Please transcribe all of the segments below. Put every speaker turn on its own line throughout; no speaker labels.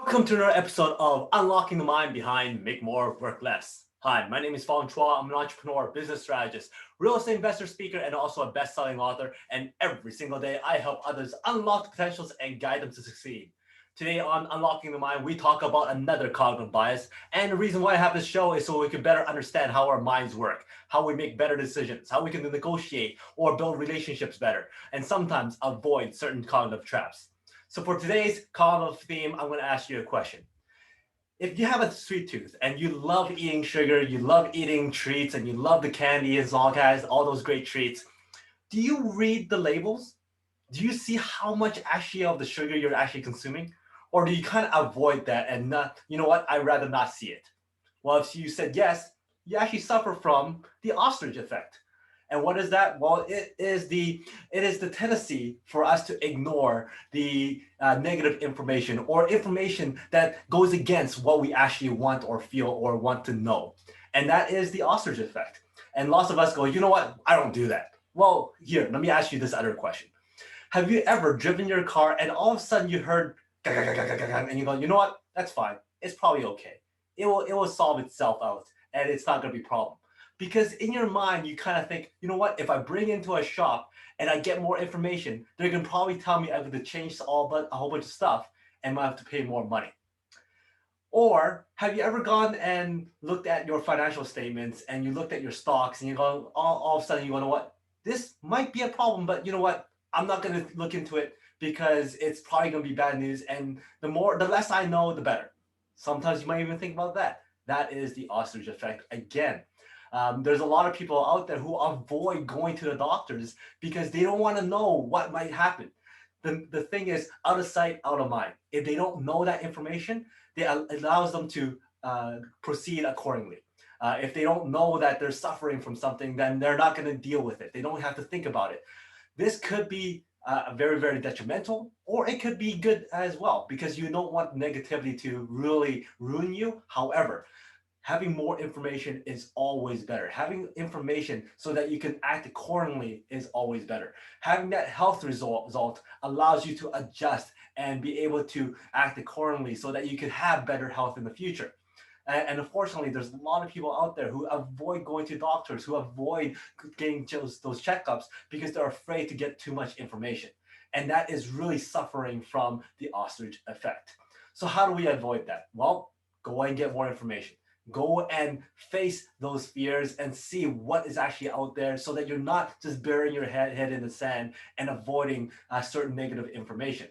Welcome to another episode of Unlocking the Mind Behind Make More, Work Less. Hi, my name is Fong. I'm an entrepreneur, business strategist, real estate investor, speaker, and also a best-selling author. And every single day, I help others unlock the potentials and guide them to succeed. Today on Unlocking the Mind, we talk about another cognitive bias. And the reason why I have this show is so we can better understand how our minds work, how we make better decisions, how we can negotiate or build relationships better, and sometimes avoid certain cognitive traps. So for today's cognitive theme, I'm going to ask you a question. If you have a sweet tooth and you love eating sugar, you love eating treats, and you love the candy and all guys, all those great treats, do you read the labels? Do you see how much actually of the sugar you're actually consuming? Or do you kind of avoid that and not, you know what, I'd rather not see it? Well, if you said yes, you actually suffer from the ostrich effect. And what is that? Well, it is the tendency for us to ignore the negative information or information that goes against what we actually want or feel or want to know. And that is the ostrich effect. And lots of us go, you know what? I don't do that. Well, here, let me ask you this other question. Have you ever driven your car and all of a sudden you heard and you go, you know what? That's fine. It's probably okay. It will solve itself out and it's not going to be a problem. Because in your mind, you kind of think, you know what? If I bring into a shop and I get more information, they're going to probably tell me I have to change all but a whole bunch of stuff and I have to pay more money. Or have you ever gone and looked at your financial statements and you looked at your stocks and you go, all of a sudden you go, you know what? This might be a problem, but you know what? I'm not going to look into it because it's probably going to be bad news. And the less I know, the better. Sometimes you might even think about that. That is the ostrich effect again. There's a lot of people out there who avoid going to the doctors because they don't want to know what might happen. The thing is, out of sight, out of mind. If they don't know that information, it allows them to proceed accordingly. If they don't know that they're suffering from something, then they're not going to deal with it. They don't have to think about it. This could be very, very detrimental, or it could be good as well because you don't want negativity to really ruin you. However, having more information is always better. Having information so that you can act accordingly is always better. Having that health result allows you to adjust and be able to act accordingly so that you can have better health in the future. And unfortunately, there's a lot of people out there who avoid going to doctors, who avoid getting those checkups because they're afraid to get too much information. And that is really suffering from the ostrich effect. So how do we avoid that? Well, go and get more information. Go and face those fears and see what is actually out there so that you're not just burying your head in the sand and avoiding certain negative information.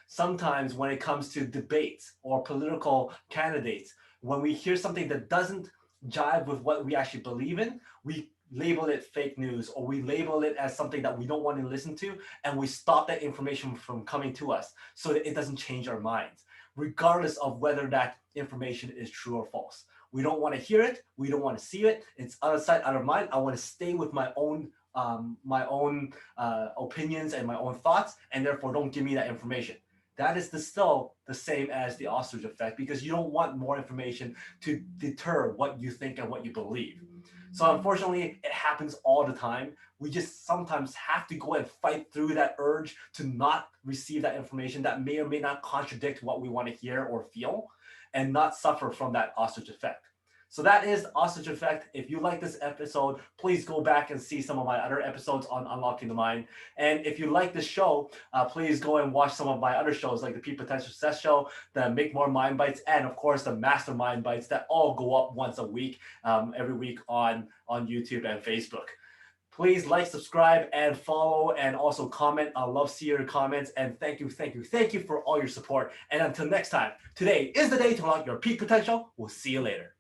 Sometimes when it comes to debates or political candidates, when we hear something that doesn't jive with what we actually believe in, we label it fake news or we label it as something that we don't want to listen to, and we stop that information from coming to us so that it doesn't change our minds, regardless of whether that information is true or false. We don't want to hear it. We don't want to see it. It's out of sight, out of mind. I want to stay with my own opinions and my own thoughts, and therefore don't give me that information. That is still the same as the ostrich effect because you don't want more information to deter what you think and what you believe. So unfortunately, it happens all the time. We just sometimes have to go and fight through that urge to not receive that information that may or may not contradict what we want to hear or feel and not suffer from that ostrich effect. So that is the ostrich effect. If you like this episode, please go back and see some of my other episodes on Unlocking the Mind. And if you like this show, please go and watch some of my other shows like the Peak Potential Success Show, the Make More Mind Bites, and of course the Mastermind Bites that all go up once a week, every week on YouTube and Facebook. Please like, subscribe, and follow, and also comment. I love seeing your comments, and thank you for all your support. And until next time, today is the day to unlock your peak potential. We'll see you later.